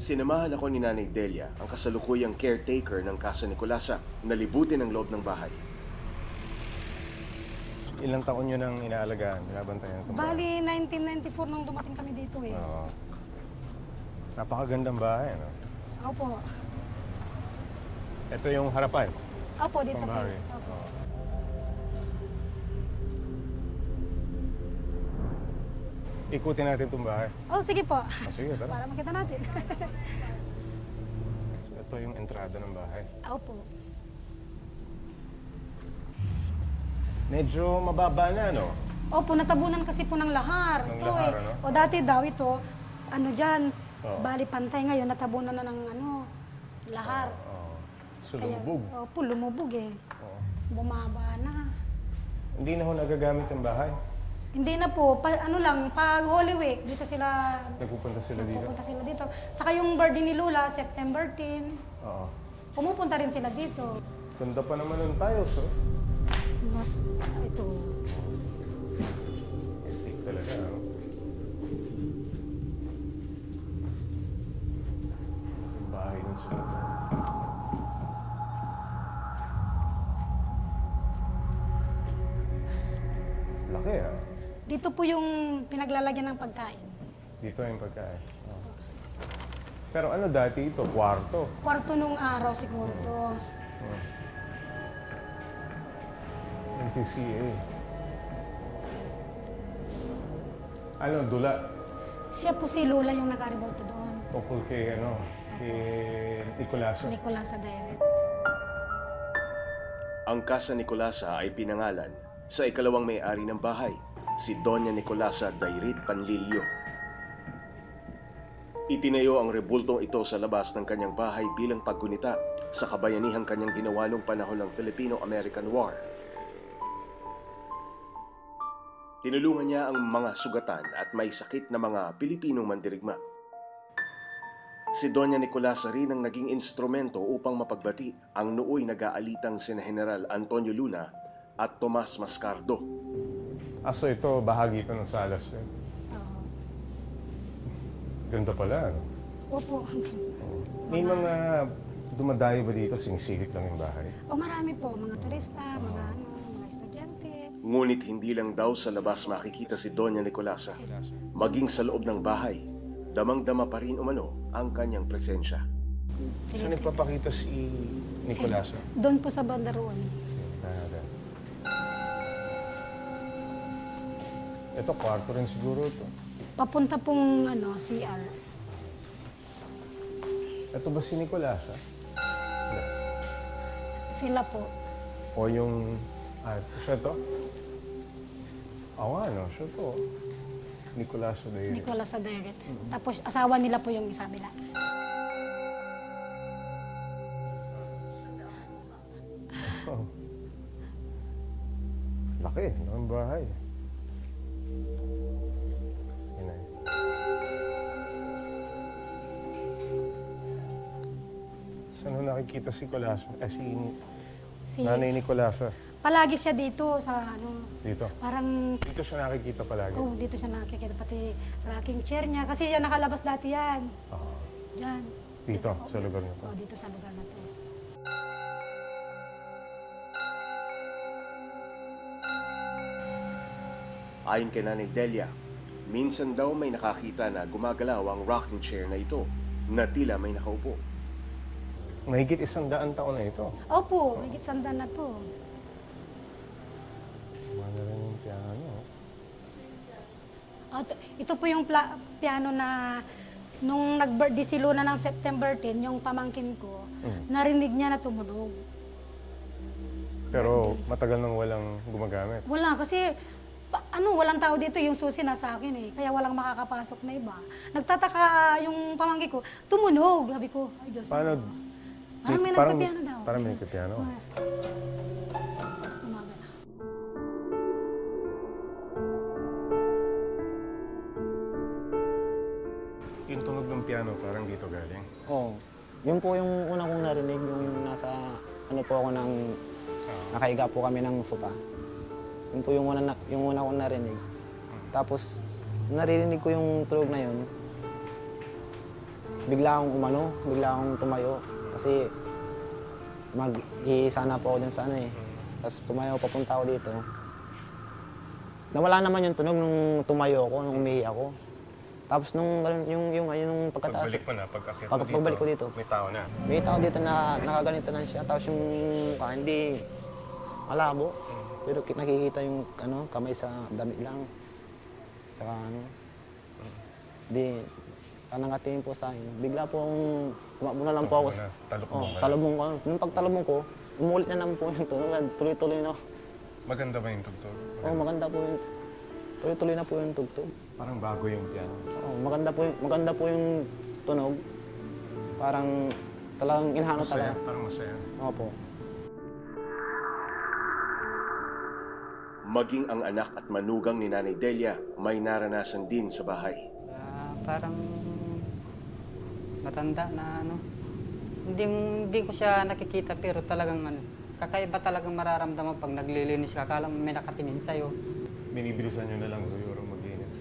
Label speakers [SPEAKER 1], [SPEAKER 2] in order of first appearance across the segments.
[SPEAKER 1] Sinamahan ako ni Nanay Delia, ang kasalukuyang caretaker ng Casa Nicolasa, na libutin ang loob ng bahay.
[SPEAKER 2] Ilang taon nyo nang inaalagaan, binabantayan itong bahay?
[SPEAKER 3] Bali, 1994 nung dumating kami dito eh.
[SPEAKER 2] Oo. Napakagandang bahay, ano?
[SPEAKER 3] Opo.
[SPEAKER 2] Ito yung harapan.
[SPEAKER 3] Opo, dito po.
[SPEAKER 2] Pambari.
[SPEAKER 3] Opo.
[SPEAKER 2] Oo. Ikutin natin itong bahay.
[SPEAKER 3] Oh, sige po.
[SPEAKER 2] Sige, tara.
[SPEAKER 3] Para makita natin.
[SPEAKER 2] So, ito yung entrada ng bahay.
[SPEAKER 3] Opo.
[SPEAKER 2] Medyo mababa na, no?
[SPEAKER 3] Opo, natabunan kasi po ng lahar.
[SPEAKER 2] Ng
[SPEAKER 3] Ito
[SPEAKER 2] lahar,
[SPEAKER 3] eh.
[SPEAKER 2] ano?
[SPEAKER 3] O dati daw ito, ano dyan,
[SPEAKER 2] Oo.
[SPEAKER 3] bali pantay ngayon, natabunan na ng lahar.
[SPEAKER 2] Oo. So, lumubog.
[SPEAKER 3] Opo, lumubog eh.
[SPEAKER 2] Oo.
[SPEAKER 3] Bumaba na.
[SPEAKER 2] Hindi na ho nagagamit yung bahay.
[SPEAKER 3] Hindi na po, pag Holy Week, dito sila,
[SPEAKER 2] Nagpupunta sila dito.
[SPEAKER 3] pupunta sila dito. Saka yung birthday ni Lula, September 10,
[SPEAKER 2] Oo.
[SPEAKER 3] pumupunta rin sila dito.
[SPEAKER 2] Ganda pa naman ng tiles, oh.
[SPEAKER 3] Mas, ito,
[SPEAKER 2] Epic talaga, oh. Yung bahay nun sila. Laki, ah.
[SPEAKER 3] dito po yung pinaglalagyan ng pagkain.
[SPEAKER 2] Dito yung pagkain. Oh. Pero ano dati ito? Kwarto.
[SPEAKER 3] Kwarto nung araw siguro to.
[SPEAKER 2] Oh. NCCA. Ano, dula?
[SPEAKER 3] Siya po si Lula yung nag-revolta doon.
[SPEAKER 2] Tungkol kay, ano, kay Nicolaso.
[SPEAKER 3] Nicolas Adere.
[SPEAKER 1] Ang Casa Nicolasa ay pinangalan sa ikalawang may-ari ng bahay, si Doña Nicolasa Dairit Panlilio. Itinayo ang rebultong ito sa labas ng kanyang bahay bilang paggunita sa kabayanihang kanyang ginawa noong panahon ng Filipino-American War. Tinulungan niya ang mga sugatan at may sakit na mga Pilipinong mandirigma. Si Doña Nicolasa rin ang naging instrumento upang mapagbati ang nooy nag-aalitang sina General Antonio Luna at Tomas Mascardo.
[SPEAKER 2] So ito, bahagi ito ng salas. Eh.
[SPEAKER 3] Oo.
[SPEAKER 2] Ganda pala, ano?
[SPEAKER 3] Opo.
[SPEAKER 2] May mga dumadayo ba dito, sinisilip lang yung bahay?
[SPEAKER 3] O marami po, mga turista, mga estudyante.
[SPEAKER 1] Ngunit hindi lang daw sa labas makikita si Doña Nicolasa. Maging sa loob ng bahay, damang-dama pa rin umano ang kanyang presensya.
[SPEAKER 2] Saan nagpapakita si Nicolaso?
[SPEAKER 3] Doon po sa banda roon.
[SPEAKER 2] Ito, kwarto rin siguro ito.
[SPEAKER 3] Papunta pong CR.
[SPEAKER 2] Ito ba si Nicolaso?
[SPEAKER 3] Sila po.
[SPEAKER 2] O yung... siya to? Oo nga, no? Siya to. Nicolaso de...
[SPEAKER 3] Nicolas Adere. Tapos asawa nila po yung isa nila.
[SPEAKER 2] Oh. Laki ng bahay. Yun na. Saan ho nakikita si Colaso? Si Nanay Nicolaso.
[SPEAKER 3] Palagi siya dito sa
[SPEAKER 2] Dito.
[SPEAKER 3] parang,
[SPEAKER 2] Dito siya nakikita palagi.
[SPEAKER 3] dito siya nakikita. Pati rocking chair niya. Kasi yan nakalabas dati yan.
[SPEAKER 2] Oo.
[SPEAKER 3] Diyan.
[SPEAKER 2] Dito, sa lugar na to.
[SPEAKER 3] Dito sa lugar na to.
[SPEAKER 1] Ayon kay Nanay Delia, minsan daw may nakakita na gumagalaw ang rocking chair na ito na tila may nakaupo.
[SPEAKER 2] Mahigit 100 taon na ito.
[SPEAKER 3] Opo, higit sandan na to.
[SPEAKER 2] Ano rin yung piano.
[SPEAKER 3] At ito po yung piano na nung nag-birthday si Luna ng September 10, yung pamangkin ko, narinig niya na tumunog.
[SPEAKER 2] Pero matagal nang walang gumagamit.
[SPEAKER 3] Wala, kasi walang tao dito, yung susi na sa akin eh. Kaya walang makakapasok na iba. Nagtataka yung pamangkin ko, tumunog. Sabi ko, ay Diyos.
[SPEAKER 2] Paano?
[SPEAKER 3] Parang may nagpa-piano daw.
[SPEAKER 2] Parang may nagpa-piano.
[SPEAKER 3] Umaga.
[SPEAKER 2] Yung tunog ng piano parang dito galing.
[SPEAKER 4] Oo. Yun po yung una kong narinig, yung nasa, po ako ng, nakahiga po kami ng sopa. Yun po yung una kong narinig. Tapos, naririnig ko yung tunog na yun. bigla akong bigla akong tumayo. Kasi mag-iisa na po ako dun sa ano eh. Tapos tumayo, papunta ako dito. Nawala naman yung tunog nung tumayo ako, nung umihi ako. Tapos nung pagkataas,
[SPEAKER 2] Pagbalik mo na, pagkakit mo
[SPEAKER 4] pagbalik ko dito,
[SPEAKER 2] may tao na.
[SPEAKER 4] may tao dito na nakaganito lang siya. Tapos yung hindi malabo. Pero nakikita yung kamay sa damit lang. Saka di, nakatingin po sa akin. Bigla po tumakbo na lang po ako.
[SPEAKER 2] Talubong ka na.
[SPEAKER 4] Talubong ko. Nung pagtalubong ko, umulit na naman po yung tunog. Tuloy-tuloy na.
[SPEAKER 2] Maganda ba yung tugtog?
[SPEAKER 4] Oo, maganda po yung, tuloy-tuloy na po yung tugtog.
[SPEAKER 2] Parang bago yung piano.
[SPEAKER 4] Oo, maganda po yung tunog. Parang talagang inhano
[SPEAKER 2] Masaya,
[SPEAKER 4] talaga.
[SPEAKER 2] parang masaya.
[SPEAKER 4] Opo.
[SPEAKER 1] Maging ang anak at manugang ni Nanay Delia may naranasan din sa bahay.
[SPEAKER 5] Parang matanda na Hindi ko siya nakikita pero talagang kakaiba talagang mararamdaman pag naglilinis ka. Akala mo may nakatingin sa'yo.
[SPEAKER 2] Binibilisan nyo na lang siguro maglinis.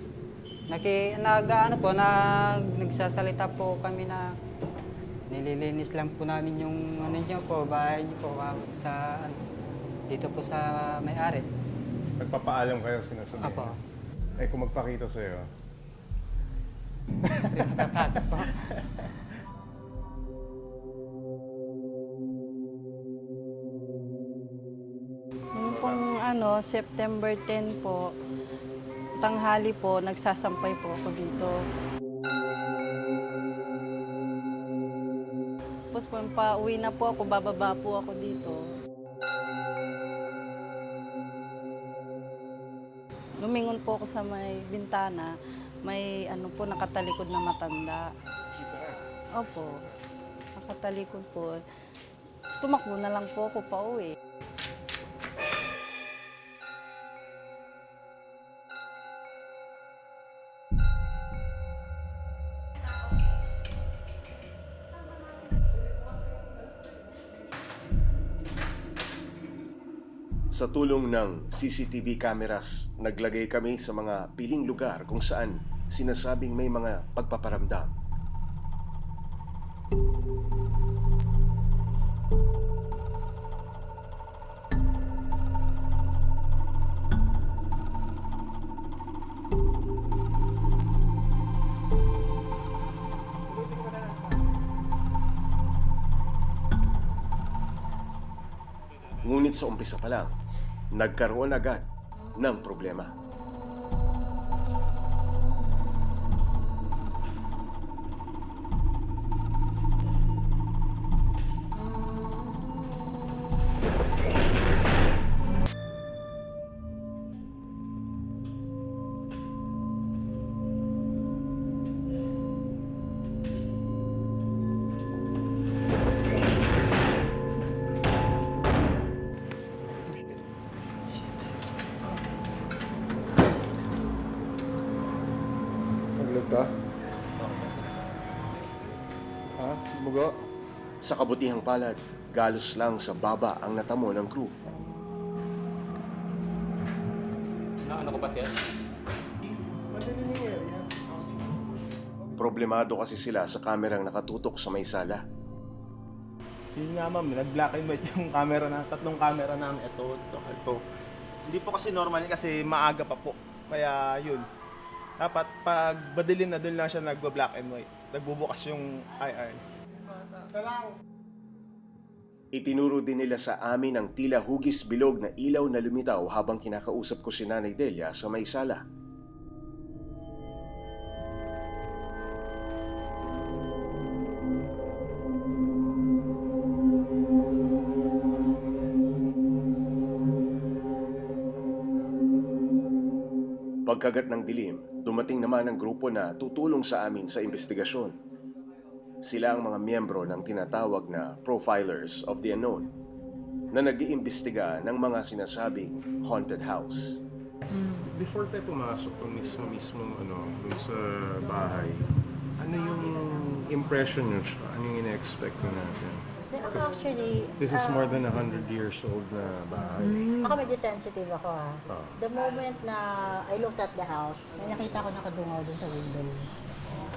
[SPEAKER 5] Nagsasalita po kami na nililinis lang po namin yung bahay niyo po dito po sa may-ari.
[SPEAKER 2] Nagpapaalam kayo sinasabihin.
[SPEAKER 5] Apo.
[SPEAKER 2] Eh kung magpakita sa'yo,
[SPEAKER 5] Natatakot po.
[SPEAKER 6] Noong pong September 10 po, tanghali po, nagsasampay po ako dito. Tapos po, pauwi na po ako, bababa po ako dito. Lumingon po ako sa may bintana, may nakatalikod na matanda. Opo, nakatalikod po. Tumakbo na lang po ako pauwi.
[SPEAKER 1] Sa tulong ng CCTV cameras, naglagay kami sa mga piling lugar kung saan sinasabing may mga pagpaparamdam. Ngunit sa umpisa pa lang, nagkaroon agad ng problema.
[SPEAKER 2] Maglog ka? Ha? Bugo?
[SPEAKER 1] Sa kabutihang palad, galos lang sa baba ang natamo ng crew. Problemado kasi sila sa kamerang nakatutok sa may sala.
[SPEAKER 7] Yun nga ma'am, nag-black and white yung camera na, tatlong camera namin. Ito. Hindi po kasi normal kasi maaga pa po. Kaya yun. Dapat pag badilin na doon lang siya nagba-black and white. Nagbubukas yung IR.
[SPEAKER 1] Itinuro din nila sa amin ang tila hugis bilog na ilaw na lumitaw habang kinakausap ko si Nanay Delia sa may sala. Pagkagat ng dilim, dumating naman ang grupo na tutulong sa amin sa investigasyon. Sila ang mga miyembro ng tinatawag na Profilers of the Unknown na nag-iimbestiga ng mga sinasabing haunted house.
[SPEAKER 2] Before tayo pumasok kung mismo dun sa bahay, ano yung impression nyo? Ano yung ina-expect nyo natin? Kasi
[SPEAKER 8] Actually,
[SPEAKER 2] this is more than 100 years old na bahay.
[SPEAKER 8] ako medyo sensitive ako
[SPEAKER 2] Ah.
[SPEAKER 8] The moment na I looked at the house, may nakita ko nakadungaw dun sa window.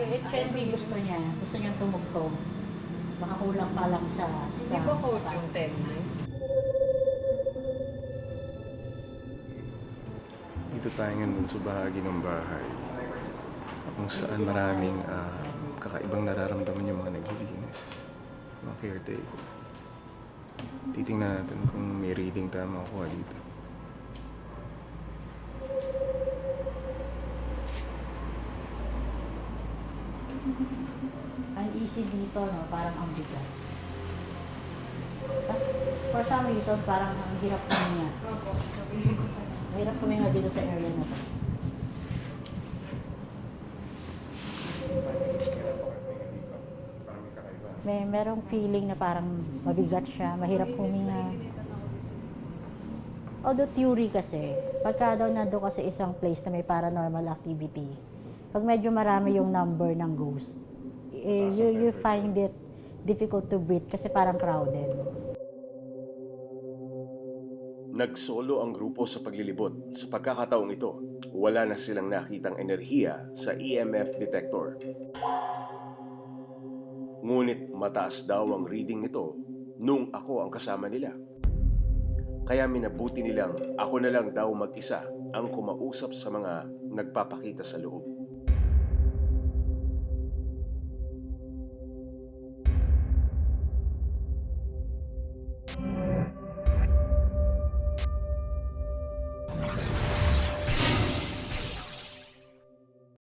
[SPEAKER 8] It can be gusto niya. Gusto niya tumugtog. Baka kulang pa lang sa...
[SPEAKER 9] Hindi ba code yung 10-9?
[SPEAKER 2] Dito tayo ngayon sa bahagi ng bahay kung saan maraming kakaibang nararamdaman yung mga naglilinis, mga caretaker. Titingnan natin kung may reading tayo makukuha dito.
[SPEAKER 8] Uneasy dito, no? Parang ang bigat. Tapos, for some reasons, parang ang hirap kuminga.
[SPEAKER 9] Opo, sabihin ko tayo.
[SPEAKER 8] Mahirap kuminga dito sa area na to.
[SPEAKER 2] Parang may kakaiba.
[SPEAKER 8] Merong feeling na parang mabigat siya, mahirap huminga. Although theory kasi, pagka daw nando ka sa isang place na may paranormal activity, pag medyo marami yung number ng ghost, you find it difficult to breathe kasi parang crowded.
[SPEAKER 1] Nagsolo ang grupo sa paglilibot. Sa pagkakataong ito, wala na silang nakitang enerhiya sa EMF detector. Ngunit mataas daw ang reading nito nung ako ang kasama nila. Kaya minabuti nilang ako na lang daw mag-isa ang kumausap sa mga nagpapakita sa loob.